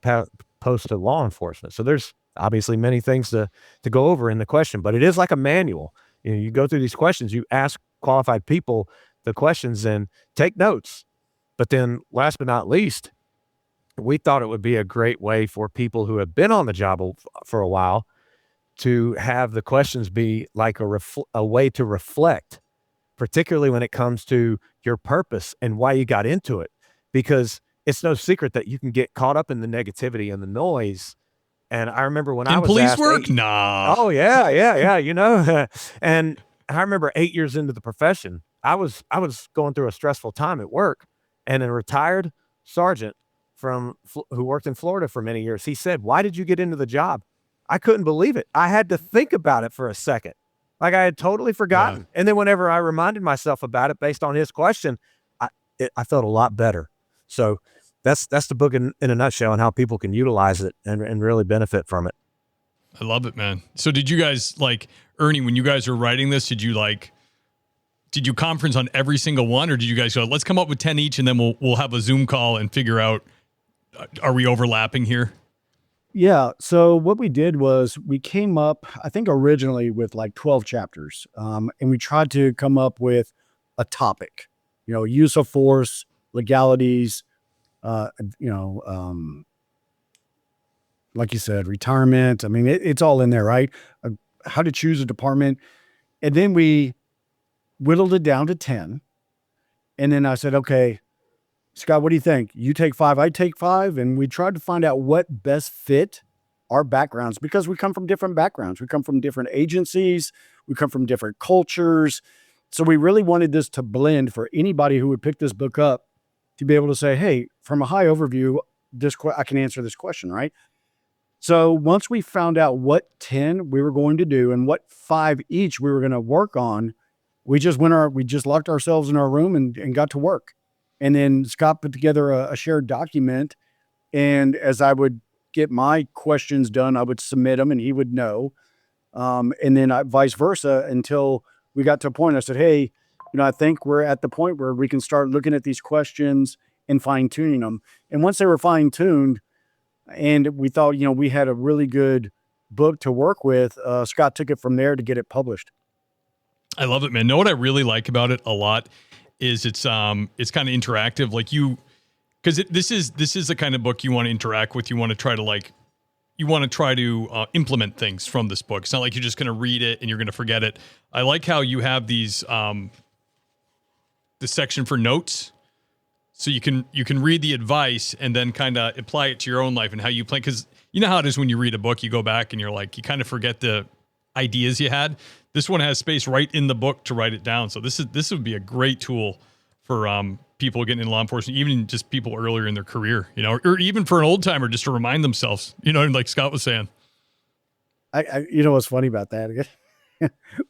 post to law enforcement. So there's obviously many things to go over in the question, but it is like a manual. You go through these questions, you ask qualified people the questions and take notes. But then last but not least, we thought it would be a great way for people who have been on the job for a while to have the questions be like a way to reflect, particularly when it comes to your purpose and why you got into it, because it's no secret that you can get caught up in the negativity and the noise. And I remember when I was police asked, work? Nah. Oh yeah. And I remember 8 years into the profession, I was going through a stressful time at work, and a retired sergeant who worked in Florida for many years, he said, "Why did you get into the job?" I couldn't believe it. I had to think about it for a second. Like I had totally forgotten. Yeah. And then whenever I reminded myself about it based on his question, I felt a lot better. So that's the book in a nutshell, and how people can utilize it and really benefit from it. I love it, man. So did you guys, like, Ernie, when you guys were writing this, did you conference on every single one, or did you guys go, let's come up with 10 each and then we'll have a Zoom call and figure out, are we overlapping here? Yeah. So what we did was we came up, I think originally with like 12 chapters, and we tried to come up with a topic. use of force, legalities, uh, you know, um, like you said, retirement. I mean, it's all in there, right? Uh, how to choose a department. And then we whittled it down to 10. And then I said, okay, Scott, what do you think? You take 5, I take 5. And we tried to find out what best fit our backgrounds, because we come from different backgrounds. We come from different agencies. We come from different cultures. So we really wanted this to blend for anybody who would pick this book up to be able to say, hey, from a high overview, I can answer this question, right? So once we found out what 10 we were going to do and what 5 each we were going to work on, we just locked ourselves in our room and got to work. And then Scott put together a shared document. And as I would get my questions done, I would submit them and he would know. And then vice versa until we got to a point. I said, hey, I think we're at the point where we can start looking at these questions and fine tuning them. And once they were fine tuned and we thought, we had a really good book to work with, Scott took it from there to get it published. I love it, man. Know what I really like about it a lot is it's kind of interactive. Like because this is the kind of book you want to interact with. You want to try to implement things from this book. It's not like you're just going to read it and you're going to forget it. I like how you have these the section for notes, so you can read the advice and then kind of apply it to your own life and how you plan. Because you know how it is when you read a book, you go back and you're like, you kind of forget the ideas you had. This one has space right in the book to write it down. So this would be a great tool for people getting into law enforcement, even just people earlier in their career, or even for an old timer just to remind themselves, like Scott was saying. I what's funny about that?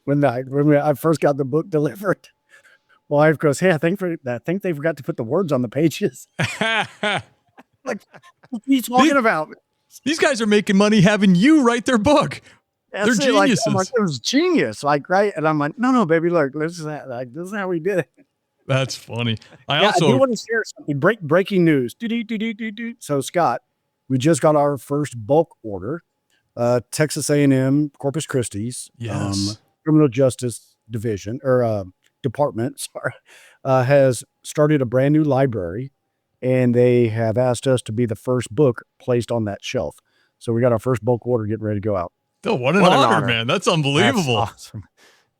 when I first got the book delivered, my wife goes, hey, I think they forgot to put the words on the pages. Like, what are you talking about? These guys are making money having you write their book. They're geniuses. I'm like, it was genius. Like, right. And I'm like, no, baby, look, this is how we did it. That's funny. I do want to share something. Breaking news. So Scott, we just got our first bulk order. Texas A&M Corpus Christi's Criminal Justice Division or Department, has started a brand new library, and they have asked us to be the first book placed on that shelf. So we got our first bulk order getting ready to go out. Oh, what an honor, man. That's unbelievable. That's awesome.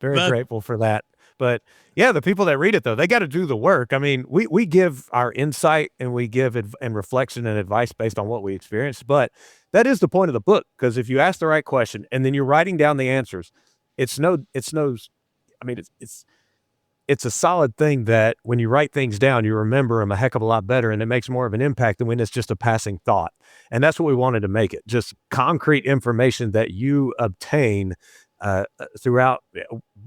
Very grateful for that. But yeah, the people that read it, though, they got to do the work. I mean, we give our insight and we give and reflection and advice based on what we experienced. But that is the point of the book, because if you ask the right question and then you're writing down the answers, it's a solid thing that when you write things down, you remember them a heck of a lot better, and it makes more of an impact than when it's just a passing thought. And that's what we wanted to make it, just concrete information that you obtain throughout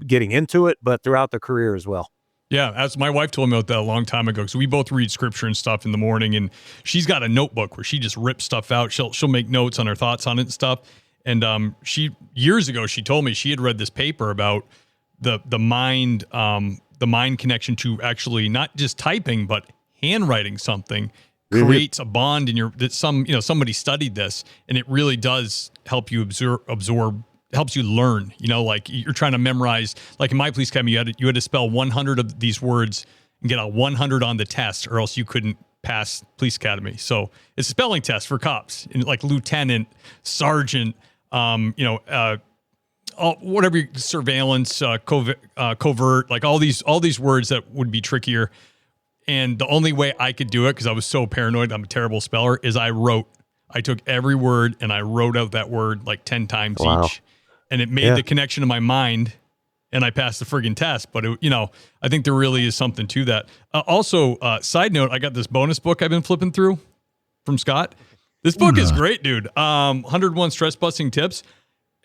getting into it, but throughout the career as well. Yeah, as my wife told me about that a long time ago, because we both read scripture and stuff in the morning, and she's got a notebook where she just rips stuff out. She'll make notes on her thoughts on it and stuff. And years ago, she told me she had read this paper about the mind connection to actually not just typing, but handwriting something creates a bond in somebody studied this, and it really does help you absorb, helps you learn, like you're trying to memorize, like in my police academy, you had to spell 100 of these words and get a 100 on the test, or else you couldn't pass police academy. So it's a spelling test for cops, and like lieutenant, sergeant, whatever, surveillance, covert, like all these words that would be trickier. And the only way I could do it, because I was so paranoid, I'm a terrible speller, is I took every word and I wrote out that word like 10 times each. And it made the connection to my mind, and I passed the friggin' test. But I think there really is something to that. Also, side note, I got this bonus book I've been flipping through from Scott. This book is great, dude. 101 stress busting tips.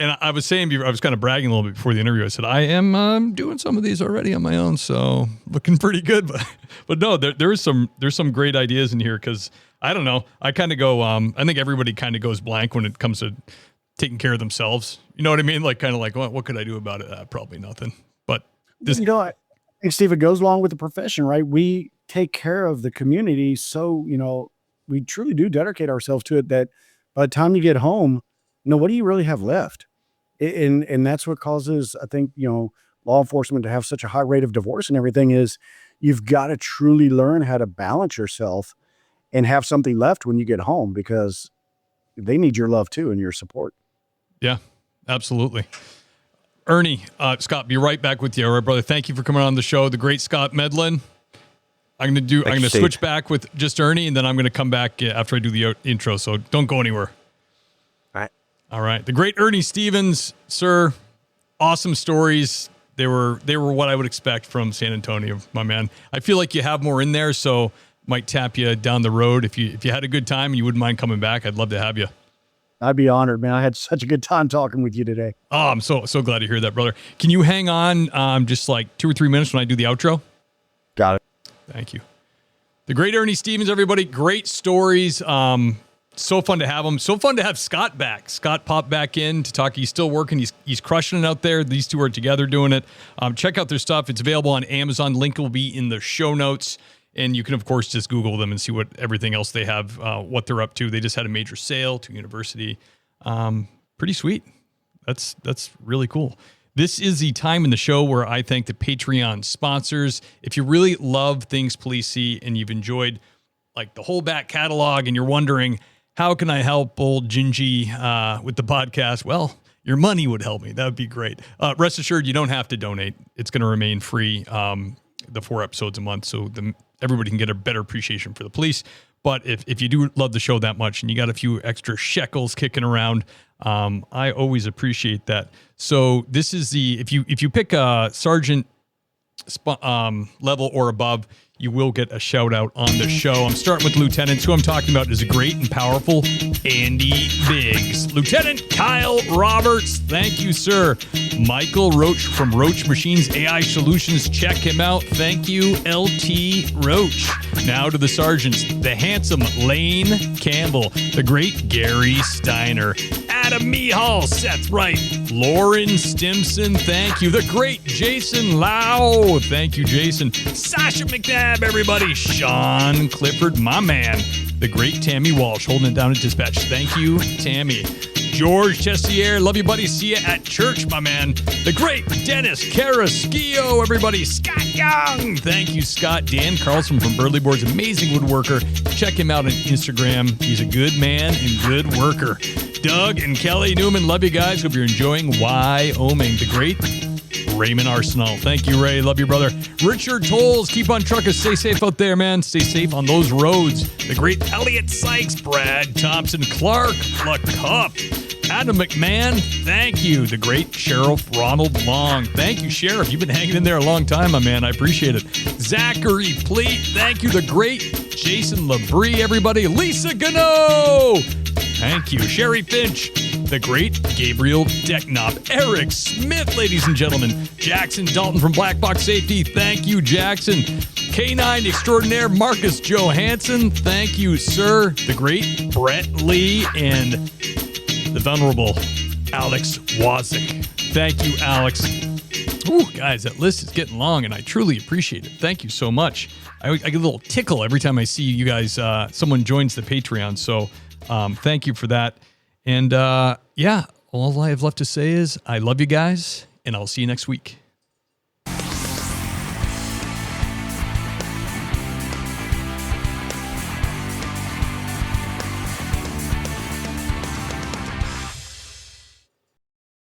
And I was saying, I was kind of bragging a little bit before the interview. I said, I am doing some of these already on my own, so looking pretty good. But no, there's some great ideas in here, because I don't know. I kind of go, I think everybody kind of goes blank when it comes to taking care of themselves. You know what I mean? Like, kind of like, what could I do about it? Probably nothing. But this, I think, Steve, it goes along with the profession, right? We take care of the community, so we truly do dedicate ourselves to it. That by the time you get home, what do you really have left? And that's what causes, I think, law enforcement to have such a high rate of divorce and everything is you've got to truly learn how to balance yourself and have something left when you get home, because they need your love too and your support. Yeah, absolutely. Ernie, Scott, be right back with you. All right, brother. Thank you for coming on the show. The great Scott Medlin. I'm going to switch back with just Ernie, and then I'm going to come back after I do the intro. So don't go anywhere. All right. The great Ernie Stevens, sir. Awesome stories. They were what I would expect from San Antonio, my man. I feel like you have more in there, so might tap you down the road. If you had a good time and you wouldn't mind coming back, I'd love to have you. I'd be honored, man. I had such a good time talking with you today. Oh, I'm so glad to hear that, brother. Can you hang on just like 2 or 3 minutes when I do the outro? Got it. Thank you. The great Ernie Stevens, everybody. Great stories. So fun to have him. So fun to have Scott back. Scott popped back in to talk. He's still working. He's crushing it out there. These two are together doing it. Check out their stuff. It's available on Amazon. Link will be in the show notes. And you can, of course, just Google them and see what everything else they have, what they're up to. They just had a major sale to university. Pretty sweet. That's really cool. This is the time in the show where I thank the Patreon sponsors. If you really love Things Police See and you've enjoyed like the whole back catalog and you're wondering, how can I help old Gingy with the podcast? Well, your money would help me. That would be great. Rest assured, you don't have to donate. It's going to remain free, the 4 episodes a month, so everybody can get a better appreciation for the police. But if you do love the show that much and you got a few extra shekels kicking around, I always appreciate that. So this is if you pick a sergeant level or above, you will get a shout out on the show. I'm starting with lieutenants. Who I'm talking about is a great and powerful Andy Biggs. Lieutenant Kyle Roberts. Thank you, sir. Michael Roach from Roach Machines AI Solutions. Check him out. Thank you, LT Roach. Now to the sergeants. The handsome Lane Campbell. The great Gary Steiner. Adam Mihal. Seth Wright. Lauren Stimson. Thank you. The great Jason Lau. Thank you, Jason. Sasha McNabb. Everybody. Sean Clifford, my man. The great Tammy Walsh holding it down at dispatch. Thank you, Tammy. George Tessier, love you, buddy. See you at church, my man. The great Dennis Carrasquillo, everybody. Scott Young. Thank you, Scott. Dan Carlson from Burley Boards, amazing woodworker. Check him out on Instagram. He's a good man and good worker. Doug and Kelly Newman, love you guys. Hope you're enjoying Wyoming. The great Raymond Arsenal. Thank you, Ray. Love you, brother. Richard Tolles, keep on trucking. Stay safe out there, man. Stay safe on those roads. The great Elliot Sykes, Brad Thompson, Clark LaCuff, Adam McMahon. Thank you. The great Sheriff Ronald Long. Thank you, Sheriff. You've been hanging in there a long time, my man. I appreciate it. Zachary Pleat. Thank you. The great Jason Labrie, everybody. Lisa Gano. Thank you. Sherry Finch. The great Gabriel Decknop. Eric Smith, ladies and gentlemen. Jackson Dalton from Black Box Safety. Thank you, Jackson. K9 extraordinaire Marcus Johansson. Thank you, sir. The great Brett Lee and the venerable Alex Wazik. Thank you, Alex. Ooh, guys, that list is getting long, and I truly appreciate it. Thank you so much. I get a little tickle every time I see you guys, someone joins the Patreon, so thank you for that. And yeah, all I have left to say is I love you guys, and I'll see you next week.